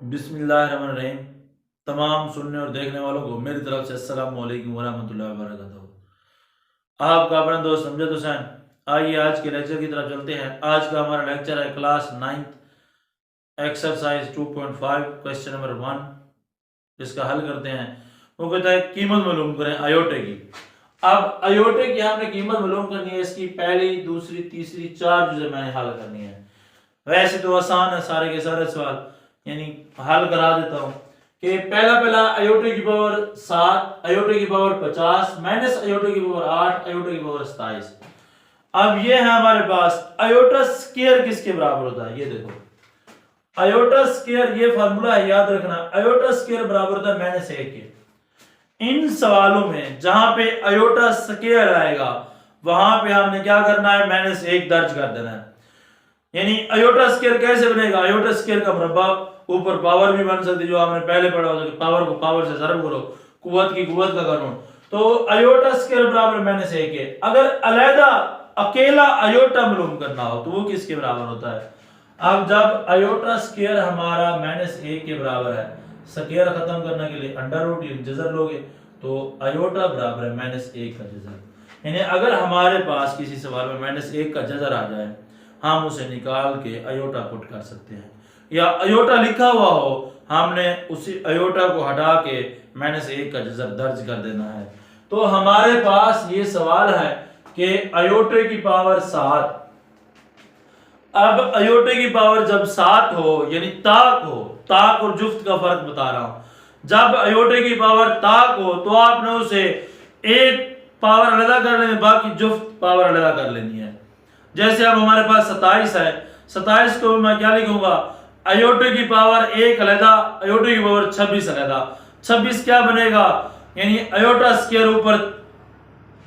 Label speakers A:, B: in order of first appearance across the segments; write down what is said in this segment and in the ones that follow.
A: बिस्मिल्लाहिर्रहमानिर्रहीम। तमाम सुनने और देखने वालों को मेरी तरफ से अस्सलामु अलैकुम वरहमतुल्लाहि वबरकातुहू। आपका अपना दोस्त अमजद हुसैन। आइए आज के लेक्चर की तरफ चलते हैं। आज का हमारा लेक्चर है क्लास 9 एक्सरसाइज 2.5 क्वेश्चन नंबर 1, जिसका हल करते हैं। वो कहता है कीमत मालूम करें अयोटे की। अब अयोटे की हमने कीमत मालूम करनी है। इसकी पहली, दूसरी, तीसरी, 4 चीजें मैंने हल करनी है। वैसे तो आसान है सारे के सारे सवाल, यानी हल करा देता हूं कि पहला अयोटे की पावर 7, अयोटे की पावर 50 माइनस अयोटे की पावर 8, अयोटे की पावर 27। अब ये है हमारे पास अयोटा स्क्वायर किसके बराबर होता है। ये देखो अयोटा स्क्वायर, ये फार्मूला है, याद रखना। अयोटा स्क्वायर बराबर होता है -1 के। इन सवालों में जहां पे अयोटा स्क्वायर आएगा वहां पे हमने क्या करना है, -1 दर्ज कर देना है। यानी अयोटा स्क्वायर कैसे बनेगा, अयोटा स्क्वायर का मुरब्बा ऊपर पावर भी बन सकती है, जो हमने पहले पढ़ा होता है, पावर को पावर से ज़रब करो, कुव्वत की कुव्वत का कानून। तो अयोटा स्क्वायर बराबर -1 है। अगर अलहदा अकेला अयोटा मालूम करना हो तो वो किसके बराबर होता है। अब जब अयोटा स्क्वायर हमारा -1 के बराबर है, स्क्वायर खत्म करने के लिए अंडर रूट जजर लोगे, तो अयोटा बराबर है -1 का जजर। यानी अगर हमारे पास किसी सवाल में -1 का जजर आ जाए, हम उसे निकाल के अयोटा पुट कर सकते हैं। या अयोटा लिखा हुआ हो, हमने उसी अयोटा को हटा के -1 का जजर दर्ज कर देना है। तो हमारे पास ये सवाल है कि अयोटे की पावर 7। अब अयोटे की पावर जब 7 हो, यानी ताक हो, ताक और जुफ्त का फर्क बता रहा हूं। जब अयोटे की पावर ताक हो तो आपने उसे एक पावर अलग कर लेनी, बाकी जुफ्त पावर अलग कर लेनी है। जैसे अब हमारे पास 27 है, 27 को मैं क्या लिखूंगा, अयोटे की पावर 1 अलहदा, अयोटे की पावर 26 अलहदा। 26 क्या बनेगा, यानी अयोटा स्क्वायर ऊपर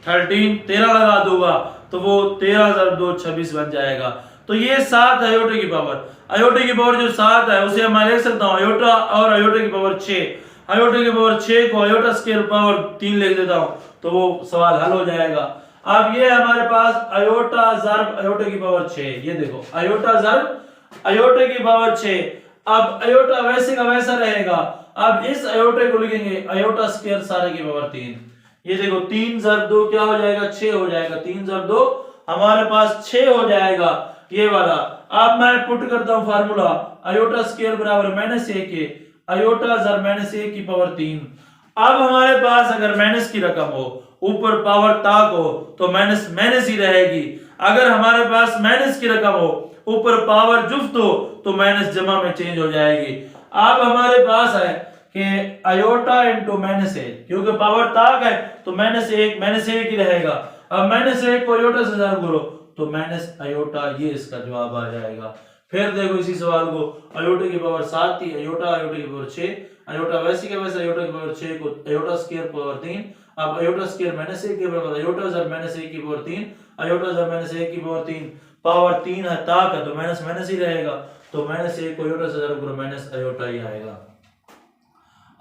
A: 13 लगा दूंगा तो वो 13 × 2 26 बन जाएगा। तो ये 7 अयोटे की पावर, अयोटे की पावर जो 7 है उसे मैं लिख सकता हूँ अयोटा और अयोटे की पावर 6। अयोटे की पावर 6 को अयोटा स्क्वायर पावर 3 लिख देता हूँ तो वो सवाल हल हो जाएगा। अब ये हमारे पास अयोटा ज़र्ब अयोटे की पावर 6, ये देखो अयोटा ज़र्ब अयोटे की पावर 6। अब अयोटा वैसे का वैसा रहेगा। अब इस अयोटे को लिखेंगे अयोटा स्क्वायर सारे की पावर 3। ये देखो 3 × 2 क्या हो जाएगा, 6 हो जाएगा। 3 × 2 हमारे पास 6 हो जाएगा, ये वाला। अब मैं पुट करता हूं फार्मूला, अयोटा स्क्वायर बराबर -1 के अयोटा ज़र्ब -1 की पावर 3। अब हमारे पास अगर माइनस की रकम हो, ऊपर पावर ताक हो, तो माइनस माइनस ही रहेगी। अगर हमारे पास माइनस की रकम हो, ऊपर पावर जुफ्त हो, तो माइनस जमा में चेंज हो जाएगी। अब हमारे पास है कि अयोटा इंटू -1, क्योंकि पावर ताक है तो -1 ही रहेगा। अब -1 को अयोटा से ज़र्ब करो तो माइनस अयोटा, ये इसका जवाब आ जाएगा। फिर देखो इसी सवाल को, अयोटा की पावर 7 थी, अयोटा की पावर 6, अयोटा वैसी के वैसे अयोटा की पावर 6 को अयोटा स्क्वायर पावर 3। अब अयोटा स्क्वायर -1 के बराबर अयोटा ज़र्ब -1 की पावर 3, अयोटा ज़र्ब -1 की पावर 3 है, ताक है तो माइनस ही रहेगा। तो -1 को अयोटा से ज़र्ब करो, माइनस अयोटा ही आएगा।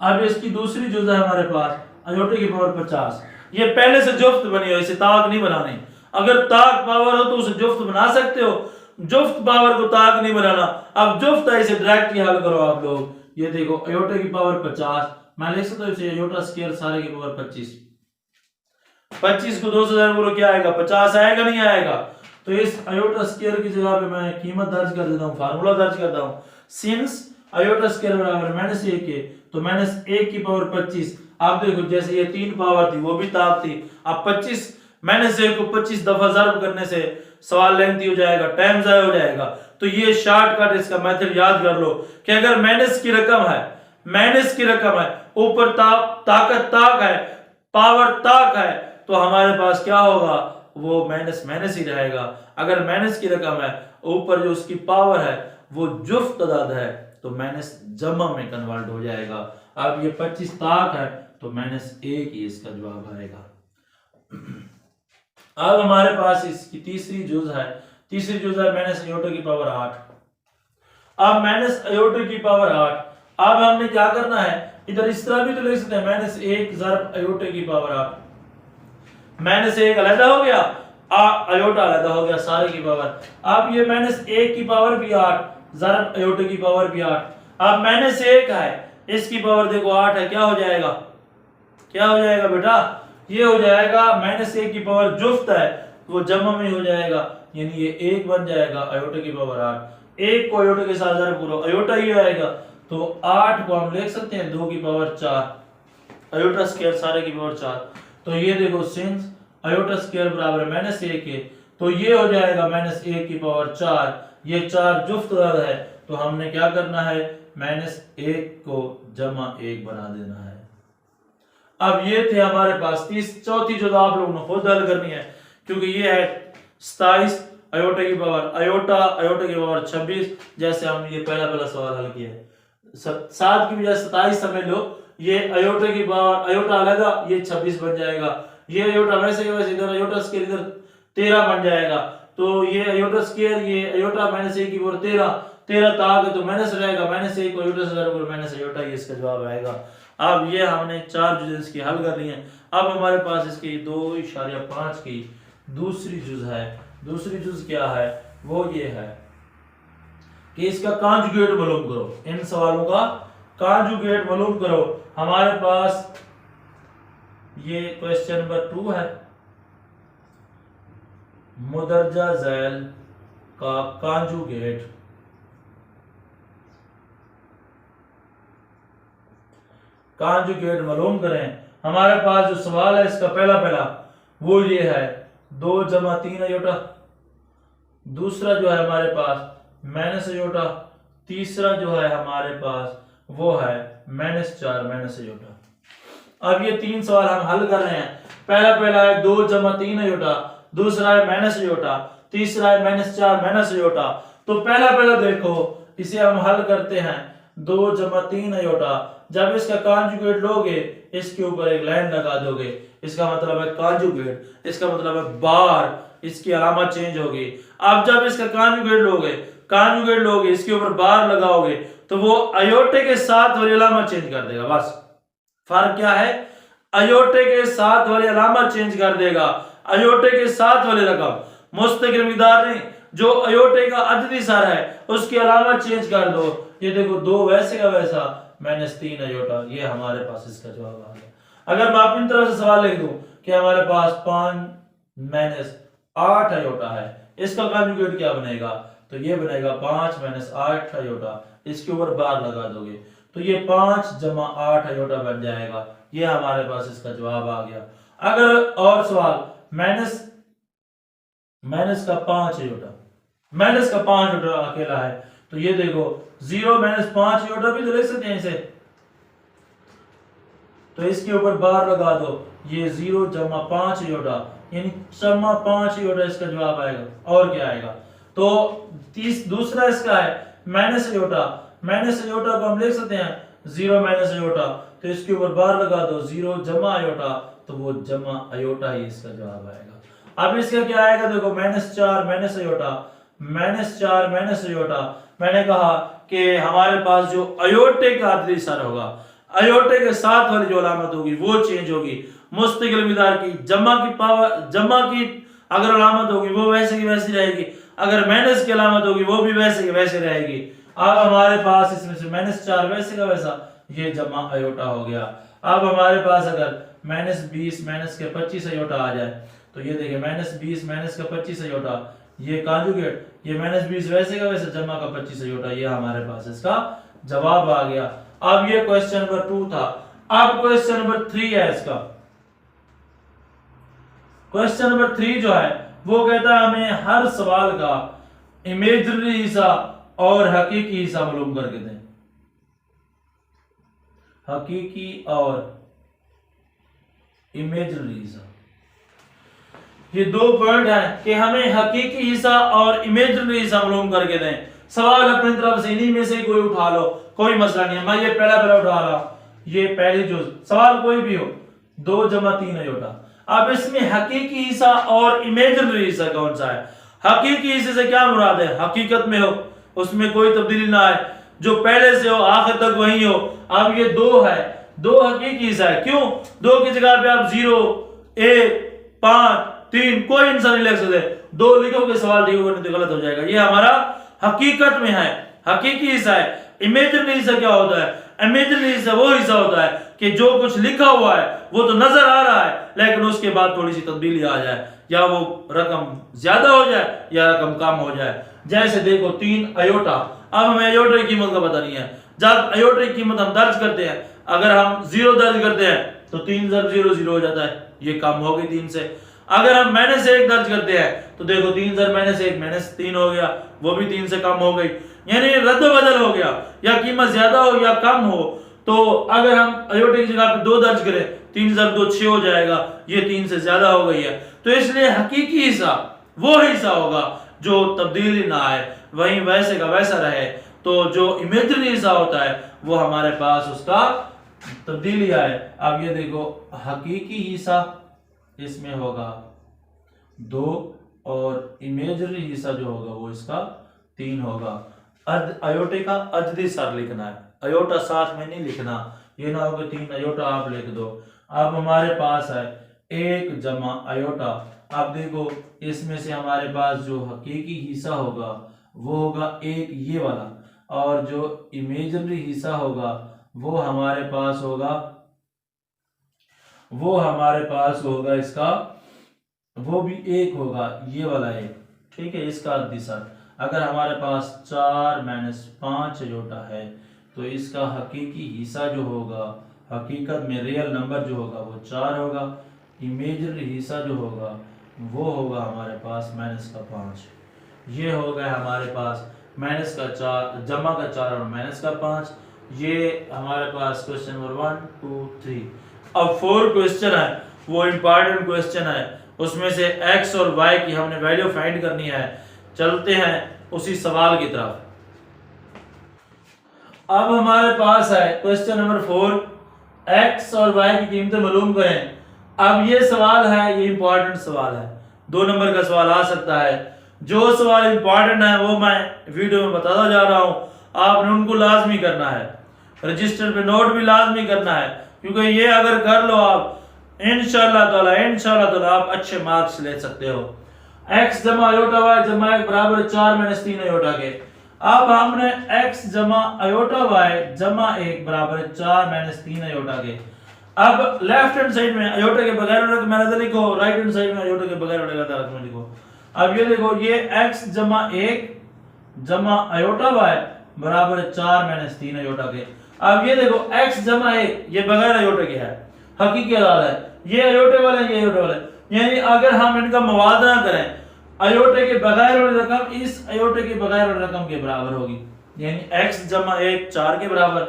A: अब इसकी दूसरी जुज़ है हमारे पास अयोटे की पावर 50। ये पहले से जुफ्त बनी हो, इसे ताक नहीं बनानी। अगर ताक पावर हो तो उसे जुफ्त बना सकते हो, जुफ्त पावर को ताक नहीं बनाना। अब जुफ्त है, इसे डायरेक्ट ही हल करो आप लोग। ये देखो अयोटे की पावर 50, मैं लिख सकता हूं इसे अयोटा स्क्वायर सारे की पावर 25। 25 को 2 से ज़र्ब करो, क्या आएगा, 50 आएगा, नहीं आएगा। तो इस अयोटा स्क्वायर की जगह पे मैं कीमत दर्ज कर देता हूं, फार्मूला दर्ज करता हूं। सिंस अयोटा स्क्वायर बराबर -1 के, तो -1 की पावर 25। आप देखो जैसे ये 3 पावर थी वो भी ताक थी। अब 25 -1 को 25 दफा ज़र्ब करने से सवाल लेंथी हो जाएगा, टाइम ज़ाया हो जाएगा। तो ये शॉर्टकट इसका मेथड याद कर लो कि अगर माइनस की रकम है, ऊपर ताकत ताक है, पावर ताक है, तो हमारे पास क्या होगा, वो माइनस ही रहेगा। अगर माइनस की रकम है, ऊपर जो उसकी पावर है वो जुफ्त अदद है, तो माइनस जमा में कन्वर्ट हो जाएगा। अब ये 25 ताक है तो -1 ही इसका जवाब आएगा। अब हमारे पास इसकी तीसरी जुज़ है माइनस अयोटा की पावर 8। अब माइनस अयोटा की पावर 8, अब हमने क्या करना है, इधर इस तरह भी तो लिख सकते हैं -1 ज़र्ब अयोटा की पावर 8। -1 अलग हो गया, अयोटा अलग हो गया सारे की पावर। अब ये -1 की पावर भी 8 ज़र्ब अयोटा की पावर भी 8। अब -1 है, इसकी पावर देखो 8 है, क्या हो जाएगा, क्या हो जाएगा बेटा, ये हो जाएगा -1 की पावर जुफ्त है वो जमा में हो जाएगा, यानी ये 1 बन जाएगा, अयोटा की पावर 8, 1 को अयोटा के साथ पूरा अयोटा ही आएगा, तो 8 को हम लिख सकते हैं 2 की पावर 4, अयोटा स्क्वायर सारे की पावर 4। तो ये देखो सिंस अयोटा स्क्वायर बराबर -1 है, तो ये हो जाएगा -1 की पावर 4, ये 4 जुफ्त है, तो हमने क्या करना है, -1 को जमा 1 बना देना है। अब ये थे हमारे पास चौथी जो आप लोगों ने खुद हल करनी है, क्योंकि ये है 27 अयोटा की पावर अयोटा की पावर 26, जैसे हमने ये पहला सवाल हल किया है। 7 की बजाय 27 समझ लो, ये अयोटा की पावर अयोटा अलग, ये 26 बन जाएगा, ये अयोटा वैसे के वैसे इधर अयोटा स्क्वायर इधर 13 बन जाएगा, तो ये अयोटा स्क्वायर ये अयोटा -1 की पावर 13 ताक है, तो माइनस रहेगा, -1 को अयोटा से माइनस अयोटा, ये इसका जवाब आएगा। अब ये हमने 4 जुज इसकी हल कर ली हैं। अब हमारे पास इसकी 2.5 की दूसरी जुज है। दूसरी जुज क्या है, वो ये है कि इसका कॉन्जुगेट मालूम करो, इन सवालों का कॉन्जुगेट मालूम करो। हमारे पास ये क्वेश्चन नंबर 2 है, मुदरजा झैल का कॉन्जुगेट मालूम करें। हमारे पास जो सवाल है इसका पहला वो ये है 2 जमा 3 अयोटा, दूसरा जो है हमारे पास माइनस अयोटा, तीसरा जो है हमारे पास वो है -4 माइनस अयोटा। अब ये 3 सवाल हम हल कर रहे हैं। पहला है 2 जमा 3 अयोटा, दूसरा है माइनस अयोटा, तीसरा है -4 माइनस अयोटा। तो पहला देखो, इसे हम हल करते हैं 2 जमा 3 अयोटा। जब इसका कॉन्जुगेट लोगे, इसके ऊपर एक लाइन लगा दोगे, इसका मतलब है कॉन्जुगेट, इसका मतलब है बार, इसकी अलामत चेंज होगी। अब जब इसका कॉन्जुगेट लोगे इसके ऊपर बार लगाओगे, तो वो अयोटे के साथ वाली अलामत चेंज कर देगा। बस फर्क क्या है, अयोटे के साथ वाली अलामत चेंज कर देगा। अयोटे के साथ वाली रकम मुस्तकिल मिकदार नहीं, जो अयोटे का अददी सर है उसकी अलामत चेंज कर दो। ये देखो 2 वैसे का वैसा -3 अयोटा, ये हमारे पास इसका जवाब आ गया। अगर मैं अपनी तरफ से सवाल लिख दूं कि हमारे पास 5 -8 अयोटा है, इसका कॉन्जुगेट क्या बनेगा, तो ये बनेगा 5 - 8 अयोटा, इसके ऊपर बार लगा दोगे तो ये 5 जमा 8 अयोटा बन जाएगा। ये हमारे पास इसका जवाब आ गया। अगर और सवाल माइनस का 5 अयोटा अकेला है, तो ये देखो 0 - 5 अयोटा भी तो लिख सकते हैं इसे, तो इसके ऊपर बार लगा दो, ये 0 जमा 5 अयोटा, यानी जमा 5 अयोटा इसका जवाब आएगा। और क्या आएगा, तो दूसरा इसका है माइनस अयोटा को हम लिख सकते हैं 0 माइनस अयोटा, तो इसके ऊपर बार लगा दो, 0 जमा अयोटा, तो वो जमा अयोटा ही इसका जवाब आएगा। अब इसका क्या आएगा, देखो -4 माइनस अयोटा। मैंने कहा कि हमारे पास जो अयोटे का अददी सर होगा, अयोटे के साथ वाली जो अलामत होगी वो चेंज होगी। मुस्तकिल मिकदार की जमा की अगर अलामत होगी वो वैसे की वैसी रहेगी, अगर माइनस की अलामत होगी वो भी वैसे की वैसे रहेगी। अब हमारे पास इसमें से -4 वैसे का वैसा, ये जमा अयोटा हो गया। अब हमारे पास अगर -20 माइनस के 25 अयोटा आ जाए, तो ये देखिए -20 माइनस का 25 अयोटा, ये कॉन्जुगेट, ये -20 वैसे का वैसे जमा का 25 अयोटा, ये हमारे पास इसका जवाब आ गया। अब ये क्वेश्चन नंबर 2 था। अब क्वेश्चन नंबर 3 है इसका। क्वेश्चन नंबर 3 जो है वो कहता है हमें हर सवाल का इमेजिनरी हिस्सा और हकीकी हिस्सा मालूम करके दें। हकीकी और इमेजिनरी हिस्सा, ये 2 पॉइंट है कि हमें हकीकी हिस्सा और इमेजिनरी हिस्सा मालूम करके दें। सवाल अपनी तरफ से इन्हीं में से कोई उठा लो, कोई मसला नहीं है। मैं ये पहला उठा रहा, ये पहली जो सवाल कोई भी हो, 2 जमा 3 अयोटा। अब इसमें हकीकी हिस्सा और इमेजिनरी हिस्सा कौन सा है? हकीकी हिस्से से क्या मुराद है? हकीकत में हो, उसमें कोई तब्दीली ना आए, जो पहले से हो आखिर तक वही हो। अब ये 2 है, 2 हकीकी हिस्सा है। क्यों? 2 की जगह पे आप 0, 1, 5, 3 कोई इंसान नहीं लिख सकते। 2 लिखोगे सवाल ठीक होगा, नहीं तो गलत हो जाएगा। ये हमारा हकीकत में है, हकीकी हिस्सा है। इमेजिनरी हिस्सा क्या होता है? इमेजिनरी हिस्सा वो हिस्सा होता है कि जो कुछ लिखा हुआ है वो तो नजर आ रहा है, लेकिन उसके बाद थोड़ी सी तब्दीली आ जाए, या वो रकम ज्यादा हो जाए या रकम कम हो जाए। जैसे देखो 3 अयोटा, अब हमें अयोटा की कीमत का पता नहीं है। जब अयोटा की कीमत हम दर्ज करते हैं, अगर हम 0 दर्ज करते हैं तो 3 × 0 0 हो जाता है, ये कम हो गई 3 से। अगर हम -1 दर्ज करते हैं तो देखो 3 × -1 -3 हो गया, वो भी 3 से कम हो गई, यानी रद्द बदल हो गया, या कीमत ज्यादा हो या कम हो। तो अगर हम अयोटा की जगह पे 2 दर्ज करें, 3 × 2 6 हो जाएगा, ये 3 से ज्यादा हो गई है। तो इसलिए हकीकी हिस्सा वो हिस्सा होगा जो तब्दीली ना आए, वहीं वैसे का वैसा रहे। तो जो इमेजिनरी हिस्सा होता है वो हमारे पास उसका तब्दीली आए। अब ये देखो हकीकी हिस्सा इसमें होगा 2 और इमेजिनरी हिस्सा जो होगा वो इसका 3 होगा। अयोटे का अजदी सर लिखना है, अयोटा साथ में नहीं लिखना, ये ना हो कि 3 अयोटा आप लिख दो। अब हमारे पास है 1 जमा अयोटा। अब देखो इसमें से हमारे पास जो हकीकी हिस्सा होगा वो होगा 1 ये वाला, और जो इमेजिनरी हिस्सा होगा वो हमारे पास होगा इसका, वो भी 1 होगा, ये वाला 1, ठीक है, इसका अद्दी सर। अगर हमारे पास 4 - 5 अयोटा है तो इसका हकीकी हिस्सा जो होगा, हकीकत में रियल नंबर जो होगा वो 4 होगा, इमेजिनरी हिस्सा जो होगा वो होगा हमारे पास -5। ये हो गया हमारे पास -4 जमा का 4 और -5। ये हमारे पास क्वेश्चन नंबर 1 2 3। अब 4 क्वेश्चन है, वो इंपॉर्टेंट क्वेश्चन है, उसमें से x और y की हमने वैल्यू फाइंड करनी है। चलते हैं उसी सवाल की तरफ। अब हमारे पास है क्वेश्चन नंबर 4, x और y की कीमतें मालूम करें। अब ये सवाल है, ये इंपॉर्टेंट सवाल है, 2 नंबर का सवाल आ सकता है। जो सवाल इंपॉर्टेंट है वो मैं वीडियो में बताता जा रहा हूं, आपने उनको लाजमी करना है, रजिस्टर पे नोट भी लाजमी करना है, क्योंकि ये अगर कर लो आप इंशाल्लाह ताला आप अच्छे मार्क्स ले सकते हो। x जमा अयोटा y जमा 1 बराबर 4 - 3 अयोटा के। अब हमने x जमा अयोटा y जमा 1 बराबर 4 - 3 अयोटा के। अब लेफ्ट हैंड साइड में अयोटा के बगैर वाले का मैंने लिखो, राइट हैंड साइड में अयोटा के बगैर वाले का तरफ में लिखो। अब ये देखो, ये x जमा 1 जमा अयोटा y बराबर 4 - 3 अयोटा के। अब ये देखो x जमा 1 ये बगैर अयोटा के है, हकीकी अदाद है, ये अयोटे वाले ये अयोटे वाले, यानी अगर हम इनका मुवाजना करें, अयोटे के बगैर वाली रकम इस अयोटे के बगैर वाली रकम के बराबर होगी, यानी x जमा 1 4 के बराबर,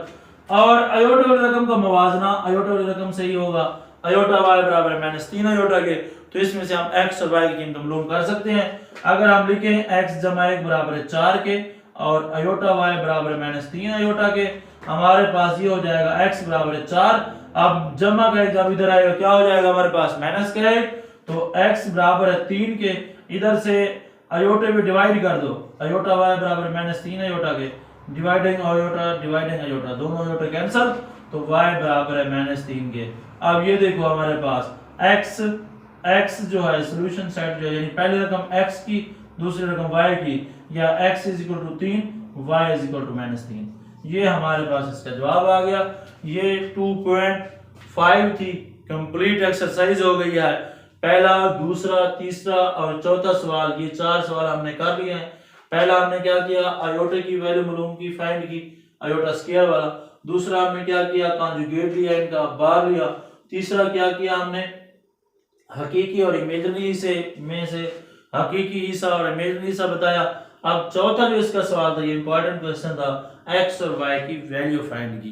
A: और अयोटे वाली रकम का मुवाजना अयोटे वाली रकम से ही होगा, अयोटा y बराबर -3 अयोटा के। तो इसमें से हम x और y की कीमत मालूम कर सकते हैं। अगर हम लिखें x जमा 1 बराबर 4 के और अयोटा y बराबर -3 अयोटा के, हमारे पास ये हो जाएगा x बराबर 4। अब जमा का जब इधर आएगा क्या हो जाएगा हमारे पास माइनस का 1, तो x बराबर 3 के, इधर से अयोटे पे डिवाइड कर दो, अयोटा y बराबर -3 अयोटा के, डिवाइडिंग अयोटा दोनों अयोटा कैंसिल, तो y बराबर है -3 के। अब ये देखो हमारे पास x जो है सॉल्यूशन साइड जो है, यानी पहली रकम x की दूसरी रकम y की, या x = 3 y = -3, ये हमारे पास इसका जवाब आ गया। ये 2.5 थी, कंप्लीट एक्सरसाइज हो गई है। पहला, दूसरा, तीसरा और चौथा सवाल, ये 4 सवाल हमने कर लिए हैं। पहला हमने क्या किया, अयोटा की वैल्यू मालूम की, फाइंड की, अयोटा स्क्वायर वाला। दूसरा हमने क्या किया, कॉन्जुगेट लिया, इनका बार लिया। तीसरा क्या किया हमने, हकीकी और इमेजिनरी में से हकीकी हिस्सा और इमेजिनरी हिस्सा बताया। अब चौथा जो इसका सवाल था, ये इंपॉर्टेंट क्वेश्चन था, x और y की वैल्यू फाइंड की।